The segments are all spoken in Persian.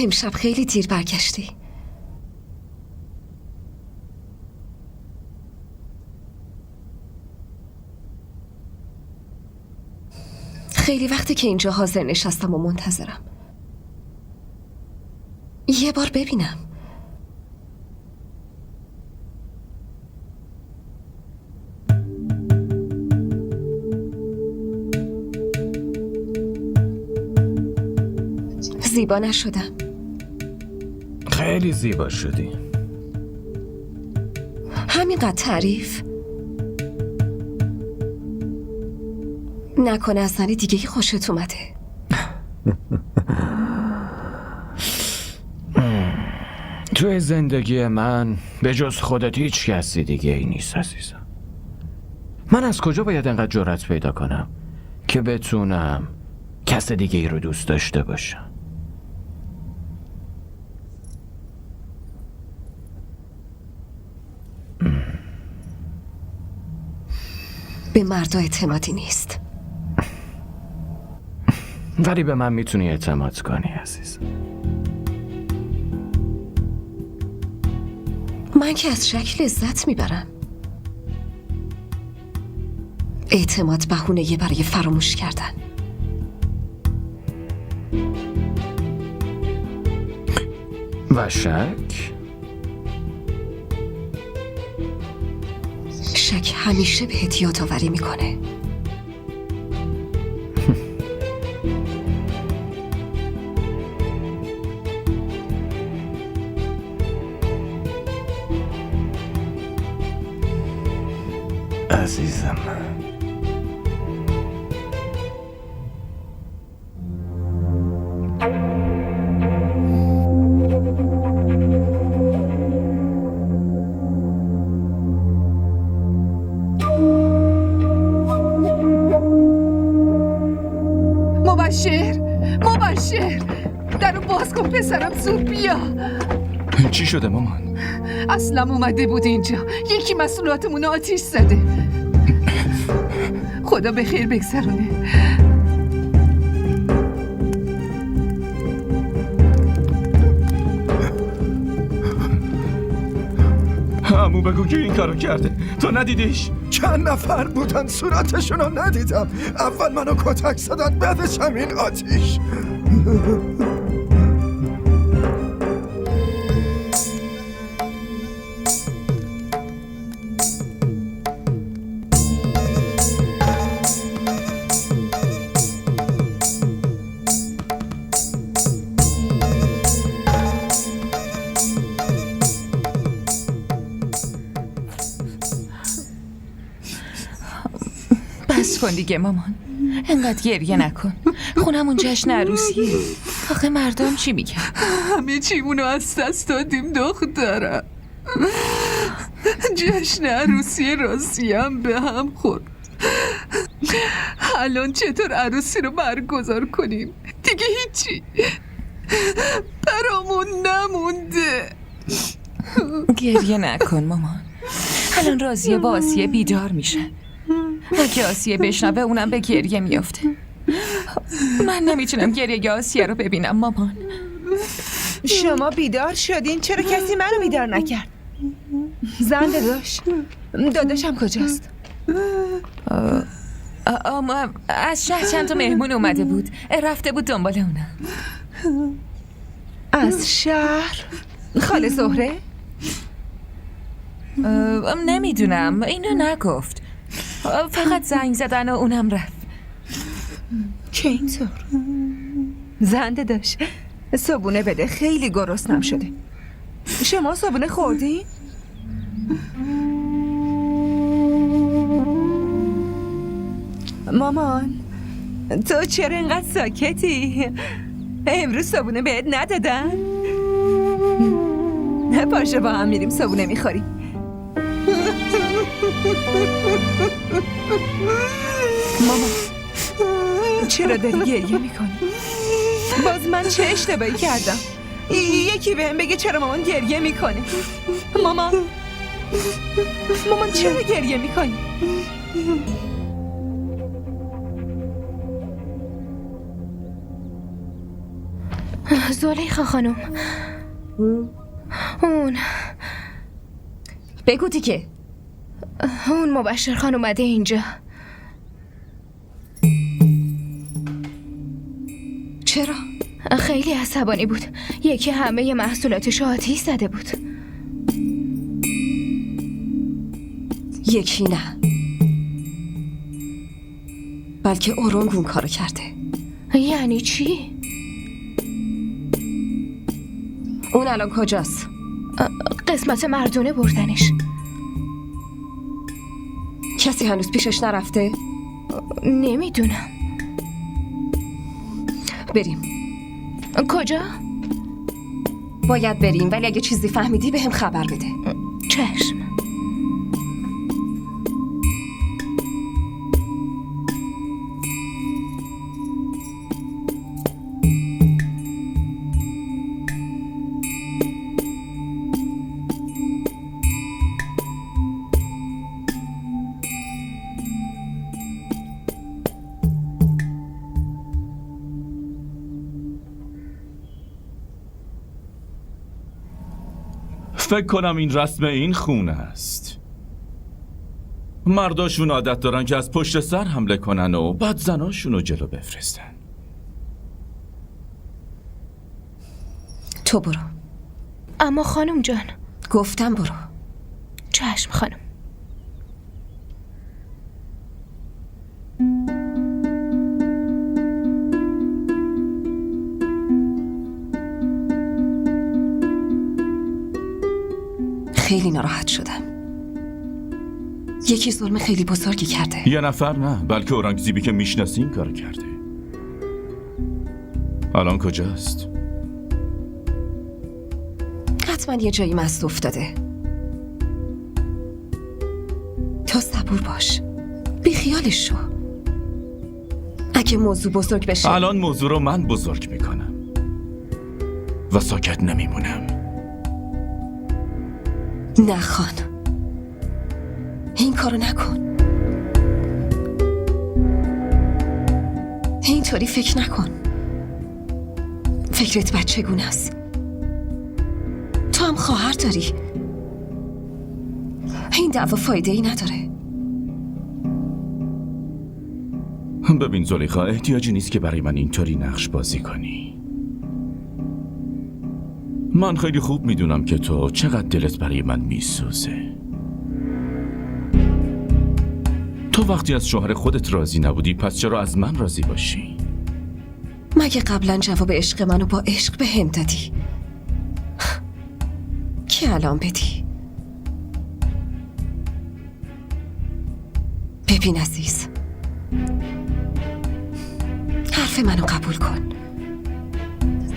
امشب خیلی دیر برگشتی. خیلی وقتی که اینجا حاضر نشستم و منتظرم. یه بار ببینم. زیبا نشدم؟ خیلی زیبا شدی. همینقدر تعریف؟ نکنه از زن دیگه خوشت اومده. توی زندگی من به جز خودت هیچ کسی دیگه ای نیست عزیزم. من از کجا باید انقدر جرأت پیدا کنم که بتونم کس دیگه ای رو دوست داشته باشم؟ به مردا اعتمادی نیست. ولی به من میتونی اعتماد کنی عزیز. من که از شک لذت میبرم. اعتماد بهونه برای فراموش کردن. و شک؟ شک همیشه بهت یادآوری میکنه. عزیزم مبشر درو باز کن پسرم، زود بیا. چی شده مامان؟ اصلم اومده بود اینجا، یکی مسئولاتمون آتیش زده. خدا به خیر بگذرونه. عمو بگو که این کارو کرده، تو ندیدیش؟ چند نفر بودن صورتشون رو ندیدم. اول منو کتک زدن، بعدش همین آتیش. بس کن دیگه مامان، انقدر گریه نکن. خونمون جشن عروسیه. آخه مردم چی میگن؟ همه چیمونو از دست دادیم دخترم. جشن عروسی راضیم به هم خورد. الان چطور عروسی رو برگزار کنیم؟ دیگه هیچی برامون نمونده. گریه نکن مامان. الان راضیه با آسیه بیدار میشه. اگه آسیه بشنوه اونم به گریه میافته. من نمیتونم گریه آسیه رو ببینم مامان. شما بیدار شدین؟ چرا کسی منو بیدار نکرد؟ زنده داداشم کجاست؟ از شهر چند تا مهمون اومده بود، رفته بود دنبال اونا. از شهر؟ خاله زهره؟ نمیدونم، اینو نگفت. فقط زنگ زدن و اونم رفت. چه اینطور؟ زنده داشت صبونه بده، خیلی گرسنم شده. شما صبونه خوردین؟ مامان تو چرا اینقدر ساکتی؟ امروز صبونه بهت ندادن؟ پاشو با هم میریم صبونه میخوریم. مامان چرا داری گریه میکنی؟ باز من چه اشتباهی کردم؟ یکی بهم بگه چرا مامان گریه میکنه؟ مامان مامان چرا گریه میکنی؟ زلیخا خانم اون بگو دیگه. اون مبشر خان اومده اینجا. چرا؟ خیلی عصبانی بود. یکی همه محصولاتش آتیش زده بود. یکی نه، بلکه اورنگ اون کارو کرده. یعنی چی؟ اون الان کجاست؟ قسمت مردونه بردنش. کسی هنوز پیشش نرفته؟ نمیدونم. بریم. کجا؟ باید بریم، ولی اگه چیزی فهمیدی بهم خبر بده. چشم. فکر کنم این رسم این خونه است. مرداشون عادت دارن که از پشت سر حمله کنن و بعد زناشون رو جلو بفرستن. تو برو. اما خانم جان. گفتم برو. چشم خانم. خیلی ناراحت شدم. یکی ظلم خیلی بزرگی کرده. یه نفر نه، بلکه اورنگزیبی که میشناسی این کار کرده. الان کجاست؟ حتما یه جایی مست افتاده. تو صبور باش، بی خیالش شو. اگه موضوع بزرگ بشه الان موضوع رو من بزرگ میکنم و ساکت نمیمونم. نه خان، این کارو نکن. اینطوری فکر نکن. فکرت بچگونه است. تو هم خواهر داری. این دعوا فایده ای نداره. ببین زلیخا، احتیاجی نیست که برای من اینطوری نقش بازی کنی. من خیلی خوب میدونم که تو چقدر دلت برای من میسوزه. تو وقتی از شوهر خودت راضی نبودی، پس چرا از من راضی باشی؟ مگه قبلا جواب عشق منو با عشق به هم دادی که الان بدی؟ ببین عزیز، حرف منو قبول کن.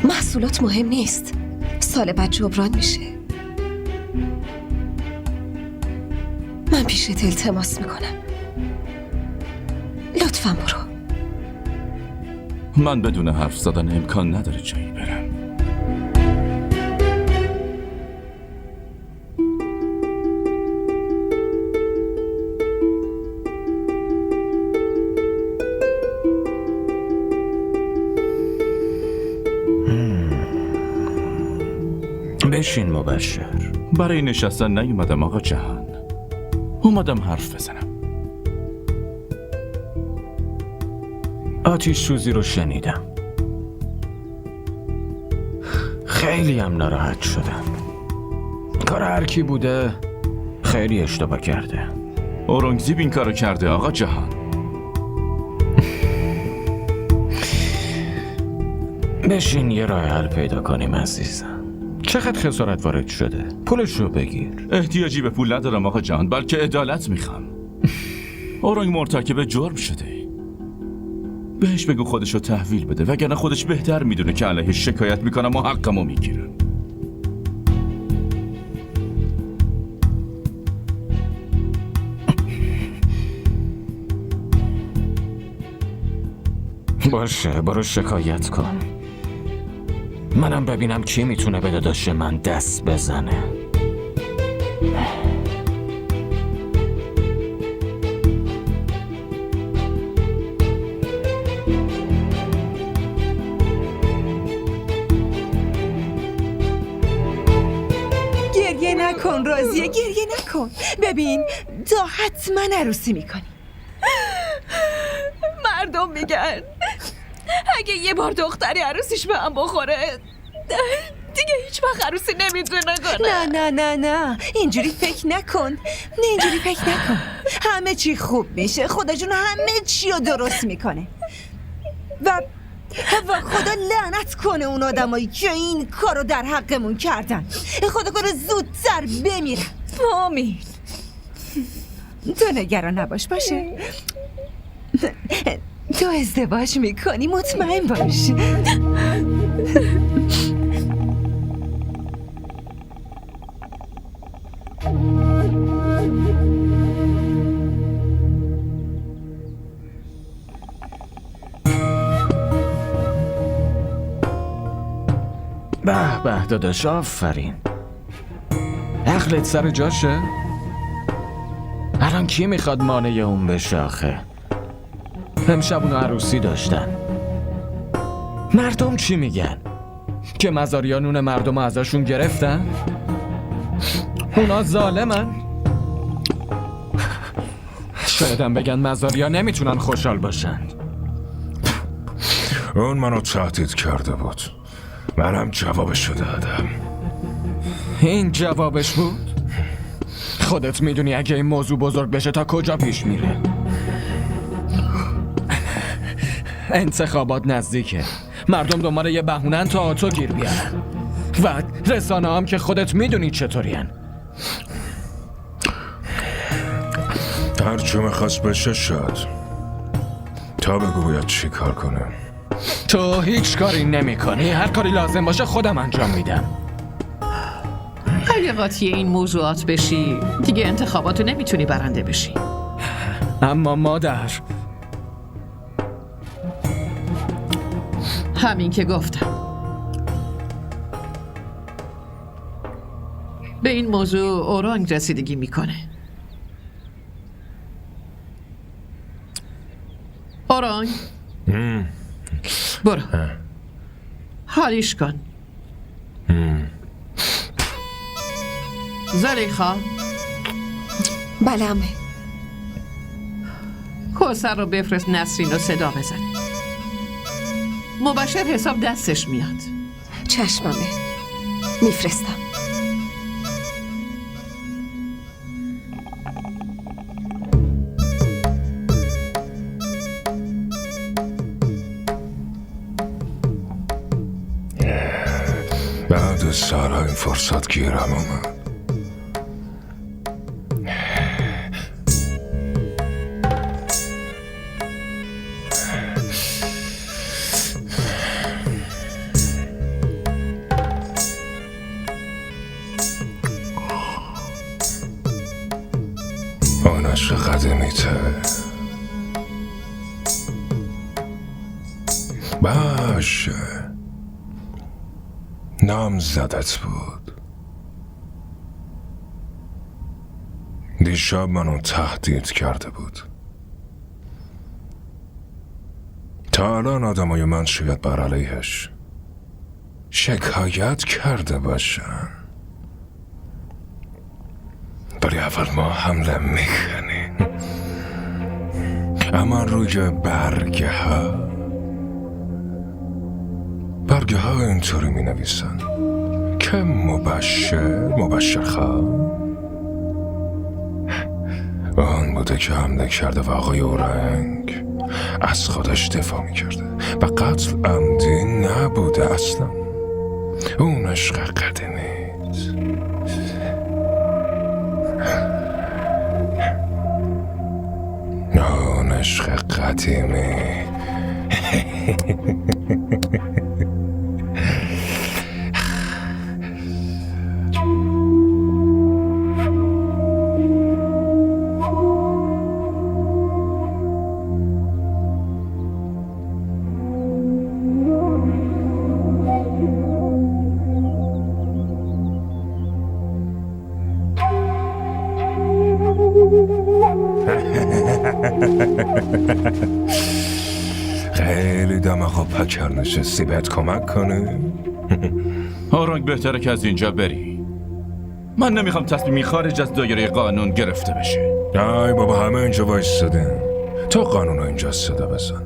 محصولات مهم نیست، سال بعد جبران میشه. من پیشت التماس میکنم، لطفاً برو. من بدون حرف زدن امکان نداره جایی برم. بشین مبشر. برای نشستن نیومدم آقا جهان، اومدم حرف بزنم. آتیش سوزی رو شنیدم. خیلی هم ناراحت شدم. کار هر کی بوده خیلی اشتباه کرده. اورنگزیب این کارو کرده آقا جهان. بشین یه راه حل پیدا کنیم عزیزم. چقدر خسارت وارد شده؟ پولش رو بگیر. احتیاجی به پول ندارم آقا جهان، بلکه عدالت میخوام. اورنگ مرتکب جرم شده. بهش بگو خودشو تحویل بده، وگرنه خودش بهتر میدونه که علیهش شکایت میکنم و حقمو میگیرم. باشه، برو شکایت کن. منم ببینم کی میتونه به داداش من دست بزنه. گریه نکن راضیه، گریه نکن. ببین تو حتما عروسی میکنی. مردم میگن اگه یه بار دختری عروسیش به هم بخوره دیگه هیچ وقت عروسی نمیتونه کنه. نه نه نه نه، اینجوری فکر نکن. نه اینجوری فکر نکن. همه چی خوب میشه، خدا جون همه چی رو درست میکنه. و خدا لعنت کنه اون آدمایی که این کارو در حقمون کردن. خدا کنه زودتر بمیرن. آمین. تو نگران نباش باشه. تو ازدواج میکنی، مطمئن باش. به به داداش، آفرین. عقلت سر جاشه؟ الان کی میخواد مانع اون بشه آخه؟ امشب اونو عروسی داشتن. مردم چی میگن؟ که مزاریان اون مردم ازشون گرفتن؟ اونا ظالمن؟ شایدم بگن مزاریا نمیتونن خوشحال باشن. اون منو تهدید کرده بود، منم جوابشو دادم. این جوابش بود؟ خودت میدونی اگه این موضوع بزرگ بشه تا کجا پیش میره. انتخابات نزدیکه، مردم دنبال یه بهونن تا تو گیر بیارن و رسانه هم که خودت میدونی چطورین. هر چه میخواست بشه شد. تا بگو باید چی کار کنم. تو هیچ کاری نمی کنی، هر کاری لازم باشه خودم انجام میدم. اگه قاطی این موضوعات بشی دیگه انتخاباتو نمیتونی برنده بشی. اما مادر، همین که گفتم. به این موضوع اورانگ رسیدگی میکنه. اورانگ برو حالیش کن. زلیخا بله عمه. کوثر رو بفرست نسرین رو صدا بزنه. مبشر حساب دستش میاد. چشم عمه، میفرستم. بعد سالها این فرصت گیرم اومد. آنش قدمیته. باشه، نام زدت بود. دیشب منو تهدید کرده بود. تا الان آدمای من شاید بر علیهش شکایت کرده باشن، ولی اول ما حمله میکنیم. اما روی برگه ها اینطوری می نویسن که مبشر خان آن بوده که حمله کرده و آقای اورنگ از خودش دفاع می کرده و قتل عمدی نبوده اصلا. اون عشق قدیمیت. اون عشق قدیمی. خیلی دماغ و پکر نشستی، بهت کمک کنه؟ اورانگ بهتره که از اینجا بری. من نمیخوام تصمیمی خارج از دایره قانون گرفته بشه. ای بابا، همه اینجا وایستادیم. تو قانون اینجا صدا بزن.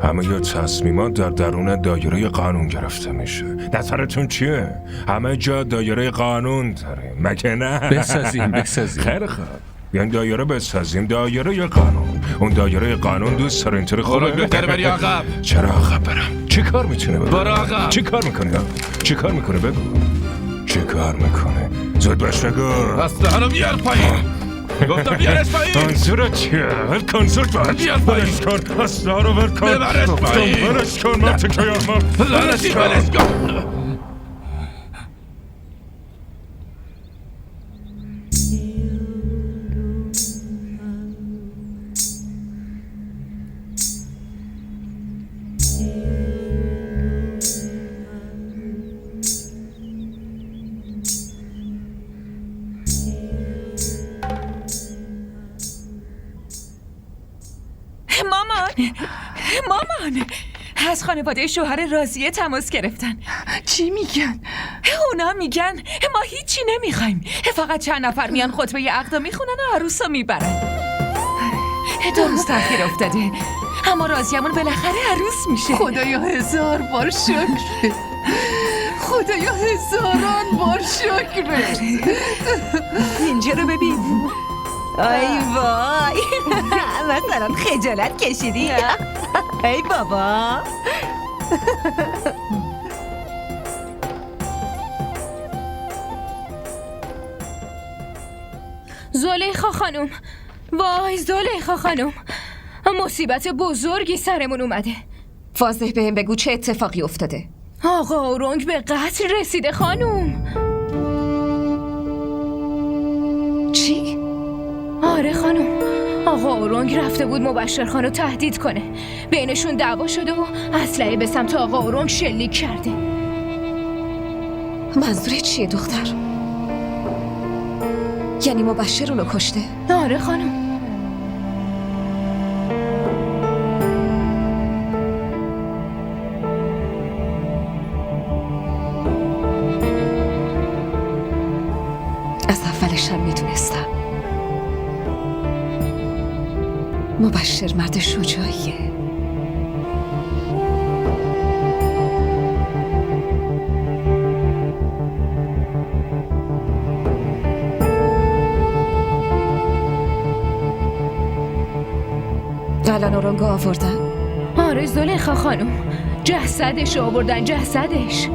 همه یه تصمیمات در درون دایره قانون گرفته میشه. نظرتون چیه؟ همه جا دایره قانون داریم، مگه نه؟ بسازیم خیلی خوب، بیاین دایره بسازیم. دایره قانون. اون دایره قانون دوست داره اینطوری اورنگ بهتره بری عقب. چرا عقب برم؟ چی کار میتونه بکنه؟ برو عقب. چی کار میکنه؟ چی کار میکنه بگو. چی کار میکنه؟ زود باش بگو. اسلحه‌رو بیار پایین. گفتم بیارش پایین. منظورت چیه؟ ول کن، زود باش. بیار پایین. برش کن، اسلحه رو ول کن. ببرش پایین. برش کن، من تکه احمق. لعنتی برش کن. مامان از خانواده شوهر راضیه تماس گرفتن. چی میگن؟ اونا میگن ما هیچی نمیخوایم، فقط چند نفر میان خطبه عقد میخونن و عروسا میبرن. 2 روز تاخیر افتاده اما راضیمون بالاخره عروس میشه. خدایا 1000 بار شکر. خدایا 1000 بار شکر. اینجا رو ببین. ای وای، مثلا خجالت کشیدی؟ ای بابا. زلیخا خانم، وای زلیخا خانم، مصیبت بزرگی سرمون اومده. واضح بهم بگو چه اتفاقی افتاده. آقا اورنگ به قتل رسیده خانم. چی؟ آره خانم، آقا اورنگ رفته بود مبشر خانو تهدید کنه. بینشون دعوا شده و اسلحه به سمت آقا اورنگ شلیک کرده. منظورت چیه دختر؟ یعنی مبشر اونو کشته؟ آره خانم. از اولش هم میدونستم مبشر مرد شجاعیه. الان اورنگو آوردن؟ آره زلیخا خانم، جسدش آوردن، جسدش.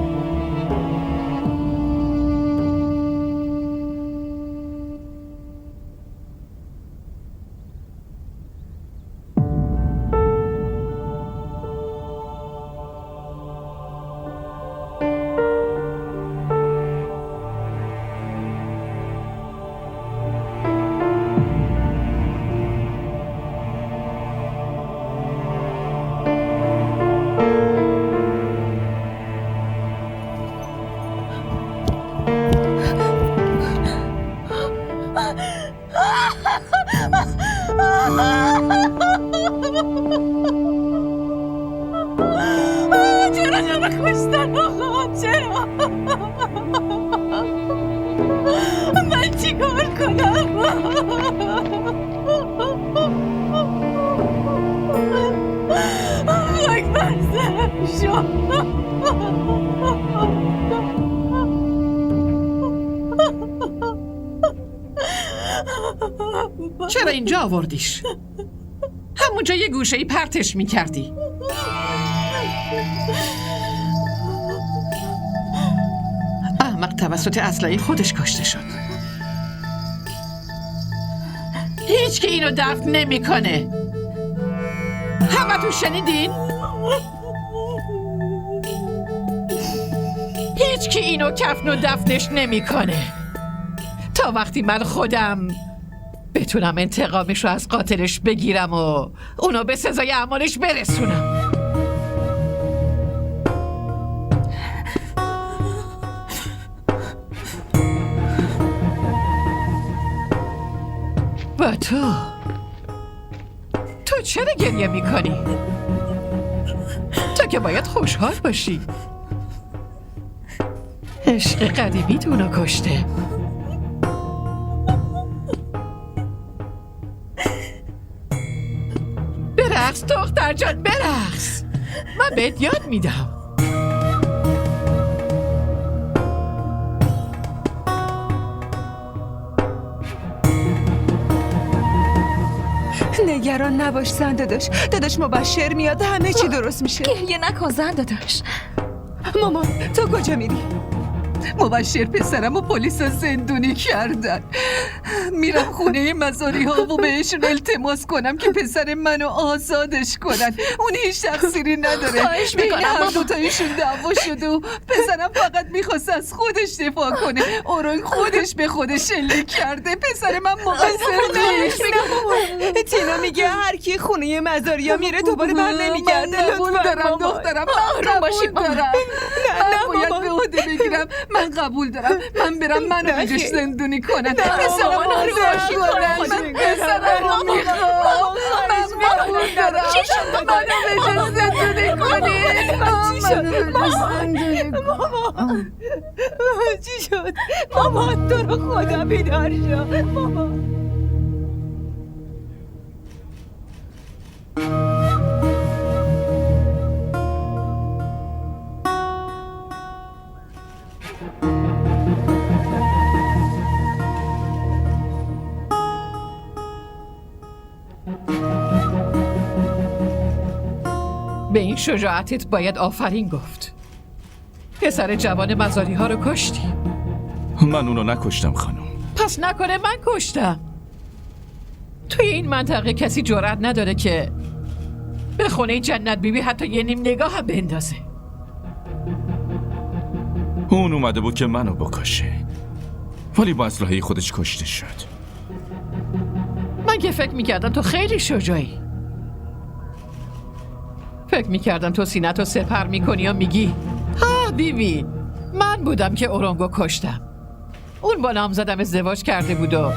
چرا کشتن آقا؟ چرا؟ من چی کار کنم؟ خاک بر سرم شو. چرا اینجا آوردیش؟ همونجا یه گوشه‌ای پرتش میکردی. احمق توسط اسلحه خودش کشته شد. هیچ که اینو دفن نمیکنه. همتون شنیدین؟ هیچ که اینو کفن و دفنش نمیکنه تا وقتی من خودم بتونم انتقامش رو از قاتلش بگیرم و اونو به سزای اعمالش برسونم. و تو چرا گریه میکنی؟ تو که باید خوشحال باشی. عشق قدیمی اونو کشته. برقص دختر جان برقص. من بهت یاد میدم. نگران نباش زن داداش مبشر میاد همه چی درست میشه. گریه نکن زن داداش. مامان تو کجا میری؟ مبشر پسرم و پلیس زندونی کردن. میرم خونه مزاری ها و بهشون التماس کنم که پسر منو آزادش کنن. اون هیچ تقصیری نداره. خواهش بین میکنم هر دوتایشون دعوا شده و پسرم فقط میخواست از خودش دفاع کنه. اورنگ خودش به خودش شلیک کرده. پسر من مقصر نیست. تینا میگه هر کی خونه مزاریا میره دوباره بر نمیگرده. قبول دارم دخترم. من قبول دارم. من باید به عهده بگیرم. من قبول دارم. من برم من بهش زندونی کنن. پسرم آزاد کنن. من پسرم رو میخوام. من قبول دارم. منو بهش زندونی کنید. چی شد؟ مامان تو رو خدا بیدار شو. مامان به این شجاعتت باید آفرین گفت. پسر جوان مزاری ها رو کشتی. من اونو نکشتم خانم. پس نکنه من کشتم. توی این منطقه کسی جرأت نداره که به خونه جنت بیبی حتی یه نیم نگاه هم بندازه. اون اومده بود که منو بکشه، ولی با اسلحه خودش کشته شد. من که فکر میکردم تو خیلی شجاعی. فکر میکردم تو سینه‌تو سپر میکنی و میگی ها بیبی من بودم که اورنگو کشتم. اون با نامزدم ازدواج کرده بود و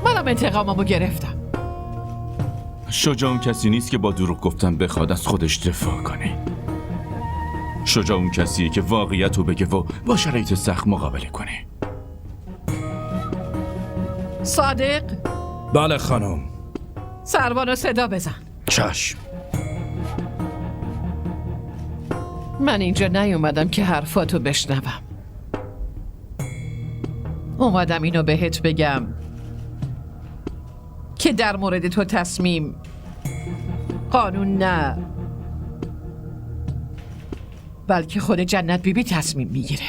منم انتقاممو گرفتم. شجاع اون کسی نیست که با دروغ گفتن بخواد از خودش دفاع کنه. شجاع اون کسیه که واقعیتو بگه و با شرایط سخت مقابله کنه. صادق بله خانم. سروانو صدا بزن. چشم. من اینجا نیومدم که حرفاتو بشنوم. اومدم اینو بهت بگم که در مورد تو تصمیم قانون نه، بلکه خود جنت بیبی تصمیم میگیره.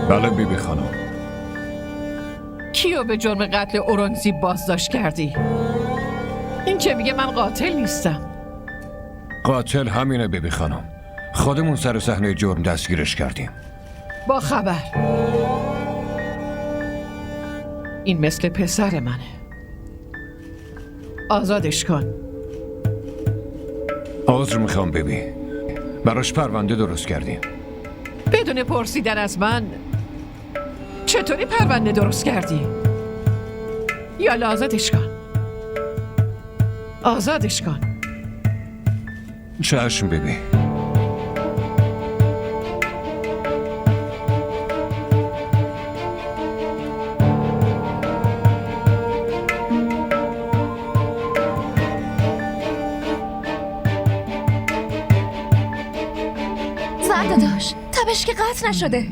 بله بیبی خانم. کیو به جرم قتل اورنگزیب بازداشت کردی؟ این که میگه من قاتل نیستم. قاتل همینه بیبی خانم. خودمون سر صحنه جرم دستگیرش کردیم. با خبر. این مثل پسر منه. آزادش کن. عذر میخوام بیبی. براش پرونده درست کردیم. بدون پرسیدن از من چطوری پرونده درست کردی؟ یا آزادش کن. آزادش کن. چشم بیبی. زن داداش تبش که قطع نشده.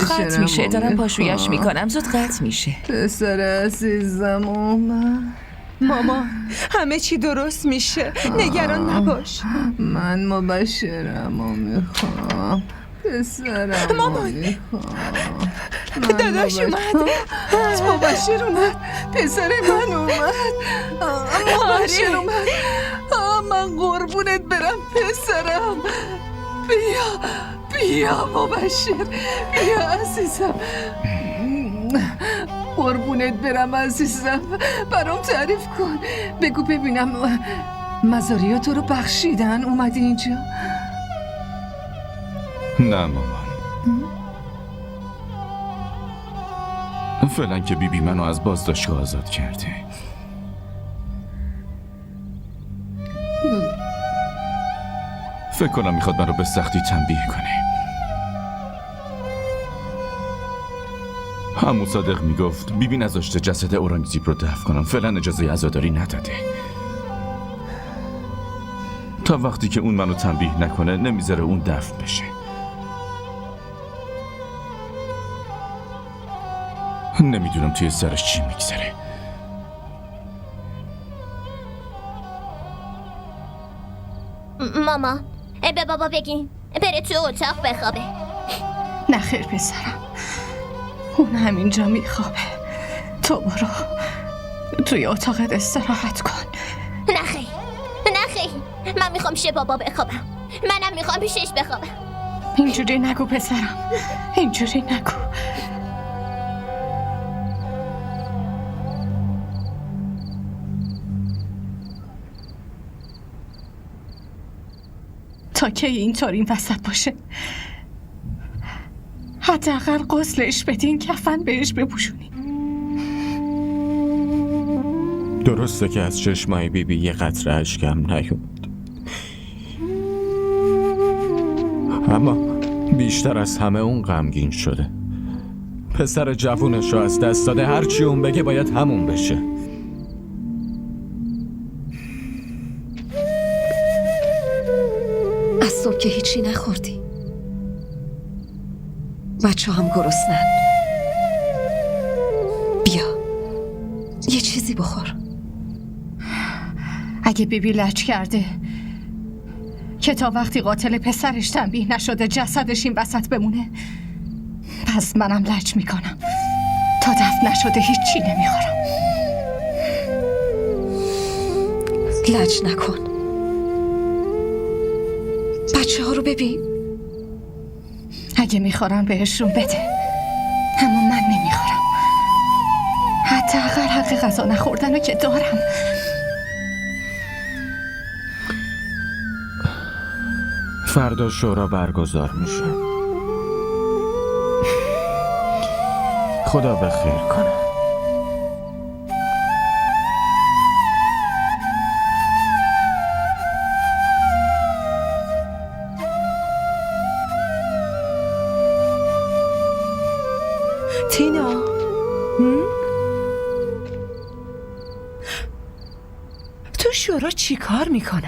قطع میشه. دارم پاشویش میکنم. زود قطع میشه. پسر عزیزم اومد. ماما همه چی درست میشه. نگران نباش. من مبشرم و میخوام. پسرم مامان. میخوام. داداش اومد. مبشر اومد. پسر من اومد. مبشر اومد. من قربونت برم پسرم. بیا مبشر. بیا عزیزم. قربونت برم عزیزم. برام تعریف کن. بگو ببینم مزاریا تو رو بخشیدن اومدی اینجا؟ نه مامان. فعلا که بیبی منو از بازداشتگاه آزاد کرده. فکر کنم میخواد منو به سختی تنبیه کنه. همون صادق میگفت بیبی نذاشته جسد اورانگزیب رو دفن کنم، فعلا اجازه عزاداری نداده. تا وقتی که اون منو تنبیه نکنه نمیذاره اون دفن بشه. نمیدونم توی سرش چی میگذره. ماما به بابا بگین بره تو اتاق بخوابه. نه خیر پسرم، اون همینجا میخوابه. تو برو توی اتاقت استراحت کن. نه خیر، من میخوام پیش بابا بخوابم. منم میخوام پیشش بخوابم. اینجوری نگو پسرم، اینجوری نگو. تا که اینطور این وسط باشه حداقل غسلش بدین، کفن بهش بپوشونی. درسته که از چشمای بیبی یه قطره اشکم نیومد، اما بیشتر از همه اون غمگین شده. پسر جوونشو از دست داده، هرچی اون بگه باید همون بشه. از صبح که هیچی نخوردی؟ بچه هم گرسنن. بیا یه چیزی بخور. اگه بیبی لج کرده که تا وقتی قاتل پسرش تنبیه نشده جسدش این وسط بمونه، پس منم لج میکنم. تا دفن نشده هیچی نمیخورم. لج نکن. بچه ها رو ببین. اگه میخورن بهشون بده، اما من نمیخورم. حداقل حق غذا نخوردن رو که دارم. فردا شورا برگزار میشه. خدا بخیر کنه. تینا، تو شورا چی کار میکنن؟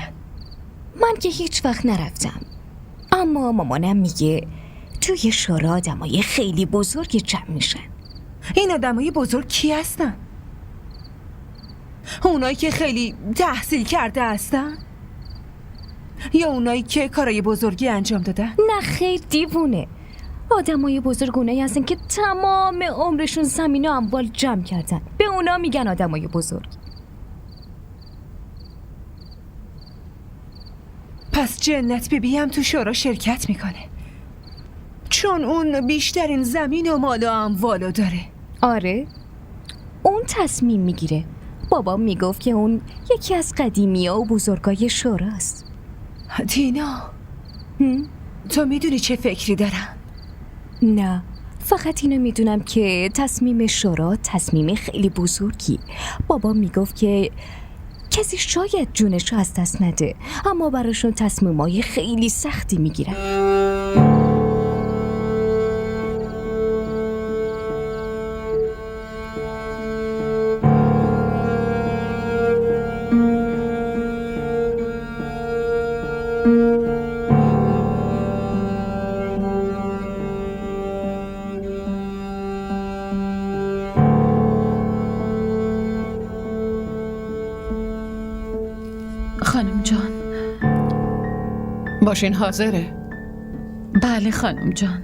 من که هیچ وقت نرفتم، اما مامانم میگه توی شورا آدمای خیلی بزرگ جمع میشن. این آدمای بزرگ کی هستن؟ اونایی که خیلی تحصیل کرده هستن؟ یا اونایی که کارای بزرگی انجام دادن؟ نه خیر دیوونه. آدمای بزرگ اونایی هستن که تمام عمرشون زمین و اموال جمع کردن. به اونا میگن آدمای بزرگ. پس جنت بیبی هم تو شورا شرکت میکنه، چون اون بیشترین زمین و مال و اموالو داره. آره، اون تصمیم میگیره. بابا میگفت که اون یکی از قدیمی‌ها و بزرگای شوراست. تینا، تو میدونی چه فکری دارم؟ نه، فقط اینو میدونم که تصمیم شورا تصمیم خیلی بزرگی. بابا میگفت که کسی شاید جونشو از دست نده، اما براشون تصمیمای خیلی سختی میگیرن. خانم جان. باشین حاضره؟ بله خانم جان.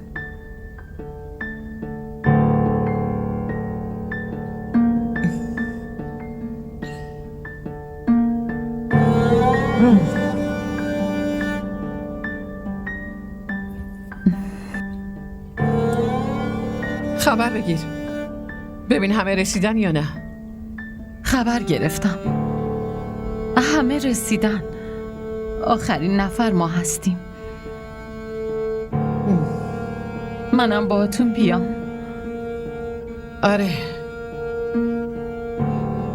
خبر بگیر ببین همه رسیدن یا نه. خبر گرفتم همه رسیدن. آخرین نفر ما هستیم. منم باهاتون بیام. آره،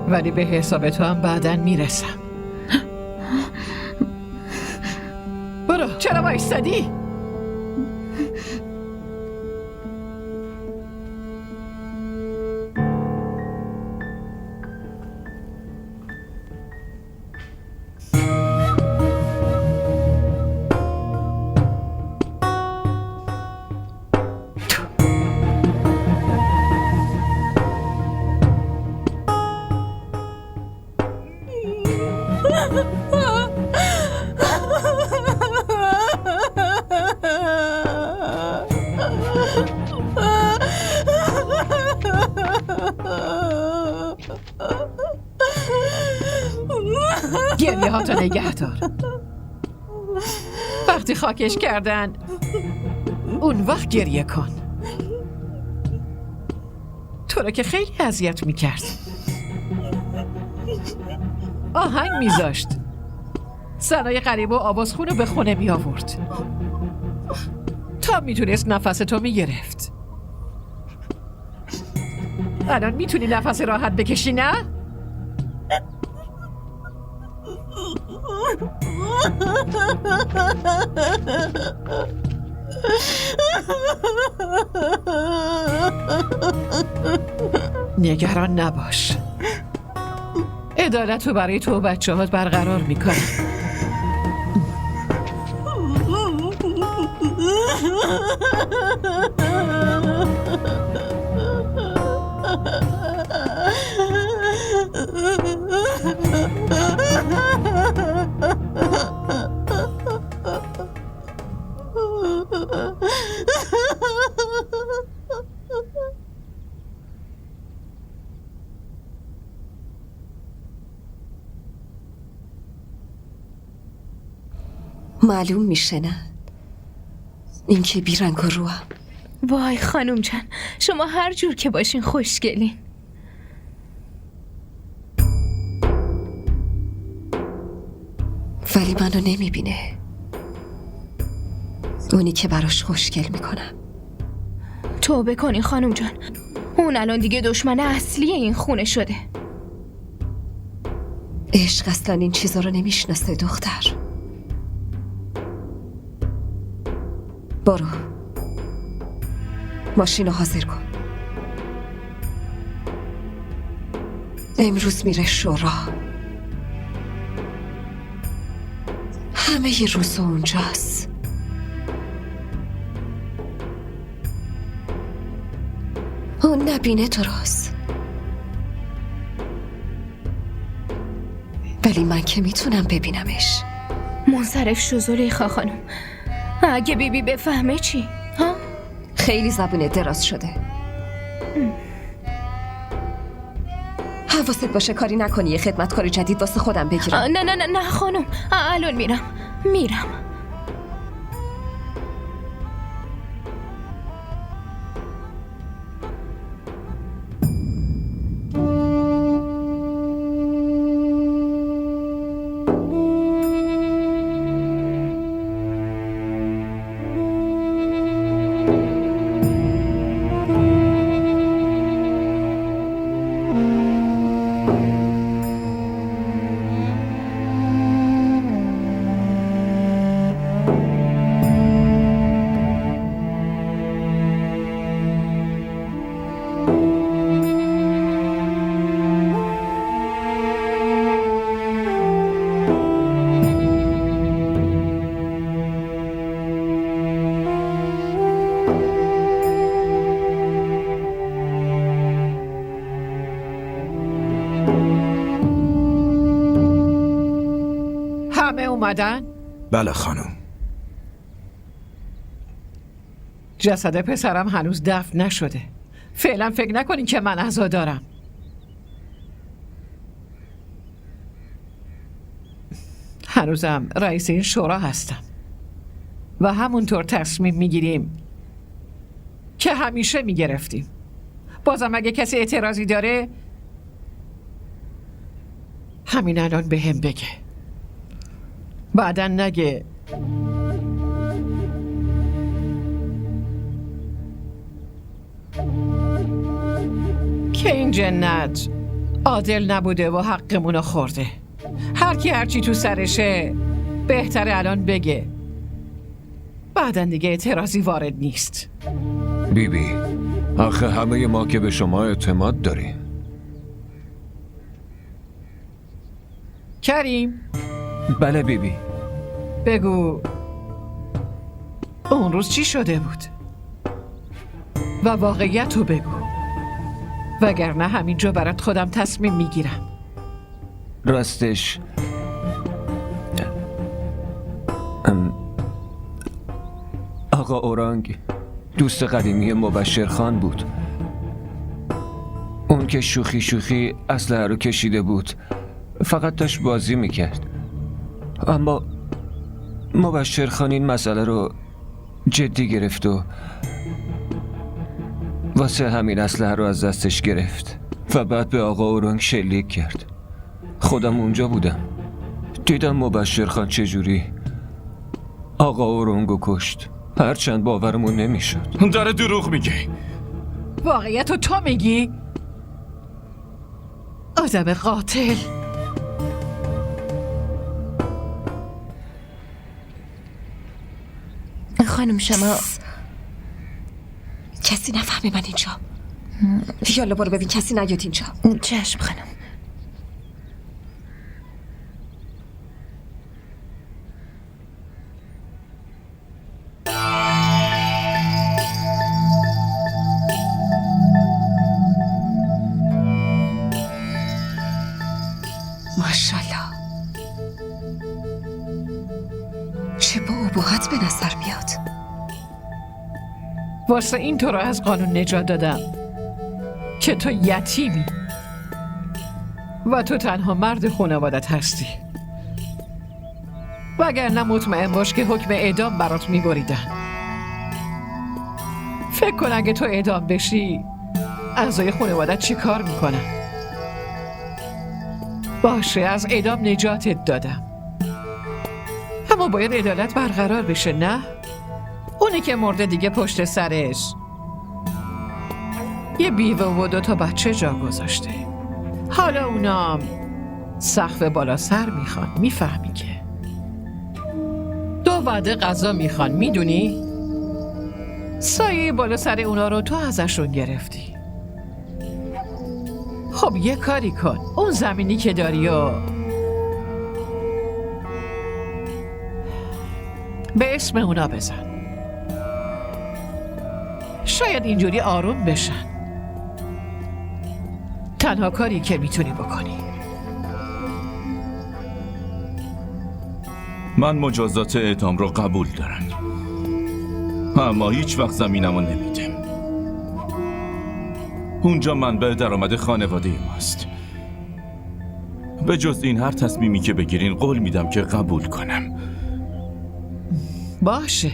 ولی به حساب تو هم بعداً میرسم. برو، چرا وایستادی؟ گریه ها تو نگه دار. وقتی خاکش کردن اون وقت گریه کن. تو رو که خیلی اذیت میکرد. آهنگ میذاشت، زنای غریبه و آوازخون رو به خونه می آورد تا میتونست نفس تو میگرفت. الان میتونی نفس راحت بکشی نه؟ نگران نباش، عدالت رو برای تو و بچه هات برقرار میکنم. معلوم میشه نه؟ این که بیرنگ و روم. وای خانم جان، شما هر جور که باشین خوشگلین. ولی منو نمیبینه، اونی که براش خوشگل میکنم. توبه کنین خانم جان، اون الان دیگه دشمن اصلی این خونه شده. عشق اصلا این چیزا رو نمیشناسه دختر. برو ماشین رو حاضر کن، امروز میره شورا. همه ی روز اونجاست. اون نبینه درست، ولی من که میتونم ببینمش. منصرف شو زلیخا خانم، اگه بیبی بفهمه چی؟ ها؟ خیلی زبونه دراز شده. حواست باشه کاری نکنی یه خدمتکار جدید واسه خودم بگیرم. نه نه نه نه خانم، الان میرم. همه اومدن؟ بله خانم. جسد پسرم هنوز دفن نشده. فعلا فکر نکنین که من عزا دارم. هنوزم رئیس این شورا هستم و همونطور تصمیم میگیریم که همیشه میگرفتیم. بازم اگه کسی اعتراضی داره همین الان به هم بگه، بعدن نگه که این جنت عادل نبوده و حقمونو خورده. هر کی هرچی تو سرشه بهتره الان بگه، بعدن دیگه اعتراضی وارد نیست. بیبی، آخه همه ما که به شما اعتماد داریم. کریم. بله بیبی. بگو اون روز چی شده بود و واقعیت رو بگو، وگرنه همینجا برات خودم تصمیم میگیرم. راستش آقا اورانگ دوست قدیمی مبشر خان بود. اون که شوخی اسلحه رو کشیده بود فقط داشت بازی میکرد. اما مبشر خان این مسئله رو جدی گرفت و واسه همین اسلحه رو از دستش گرفت و بعد به آقا اورنگ شلیک کرد. خودم اونجا بودم، دیدم مبشر خان چجوری آقا اورنگو کشت. هرچند باورمون نمیشد. داره دروغ میگه. واقعیت رو تو میگی؟ آدم قاتل. خانم شما کسی نفهمه من اینجا. یالا برو ببین کسی نیاد اینجا. چشم خانم. ماشاءالله چه با ابهت به نظر میاد. واسه این تو رو از قانون نجات دادم که تو یتیمی و تو تنها مرد خانوادت هستی، وگرنه مطمئن باش که حکم اعدام برات میبریدن. فکر کن اگه تو اعدام بشی اعضای خانوادت چی کار میکنن؟ باشه، از اعدام نجاتت دادم، اما باید عدالت برقرار بشه، نه؟ اونی که مرده دیگه پشت سرش یه بیوه و 2 تا بچه جا گذاشته، حالا اونام سقف بالا سر میخوان. میفهمی که 2 وعده غذا میخوان، میدونی؟ سایه بالا سر اونا رو تو ازشون گرفتی. خب یه کاری کن، اون زمینی که داری و به اسم اونا بزن، شاید اینجوری آروم بشن. تنها کاری که میتونی بکنی. من مجازات اعدام رو قبول دارم، اما هیچ وقت زمینمو نمیدم. اونجا منبع درآمد خانواده ماست. به جز این هر تصمیمی که بگیرین قول میدم که قبول کنم. باشه،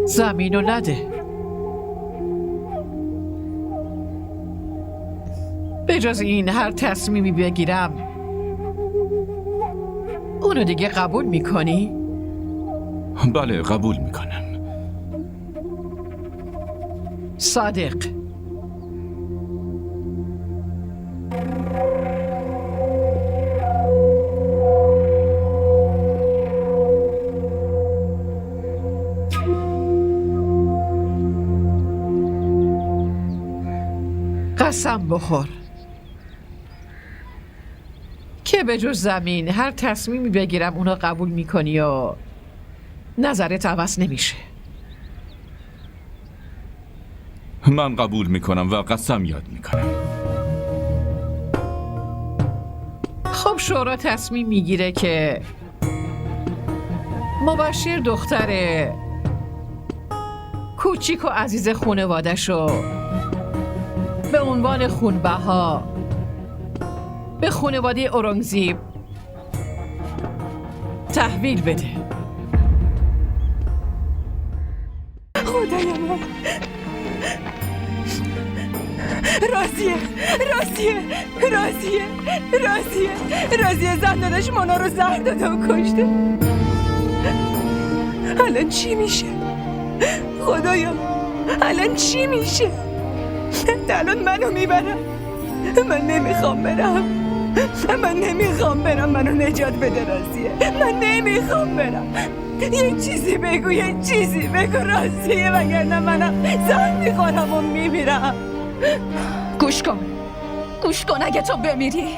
زمینو نده. به جز این هر تصمیمی بگیرم اونو دیگه قبول میکنی؟ بله، قبول میکنم. صادق. قسم بخور که به جز زمین هر تصمیمی بگیرم اونو قبول میکنی و نظرت عوض نمیشه. من قبول میکنم و قسم یاد میکنم. خب شورا تصمیم میگیره که مبشر دختر کوچیک و عزیز خانواده‌شو به عنوان خونبها به خانواده اورنگزیب تحویل بده. خدای من، راضیه زن داداش مونا رو زهر داده و کشته. الان چی میشه؟ خدایا الان چی میشه؟ الان منو میبرم. من نمیخوام برم. منو نجات بده راضیه. من نمیخوام برم. یه چیزی بگو راضیه، وگرنه منم زهر میخورم و میمیرم. گوش کن اگه تو بمیری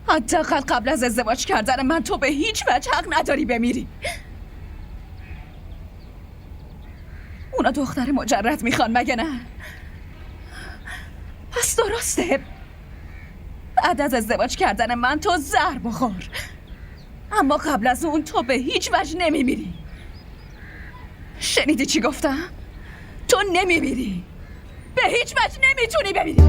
حداقل قبل از ازدواج کردن من تو به هیچ وجه حق نداری بمیری. اونا دختر مجرد میخوان مگه نه؟ پس درسته بعد از ازدواج کردن من تو زهر بخور، اما قبل از اون تو به هیچ وجه نمیمیری. شنیدی چی گفتم؟ تو نمیمیری، به هیچ وجه نمیتونی بمیری.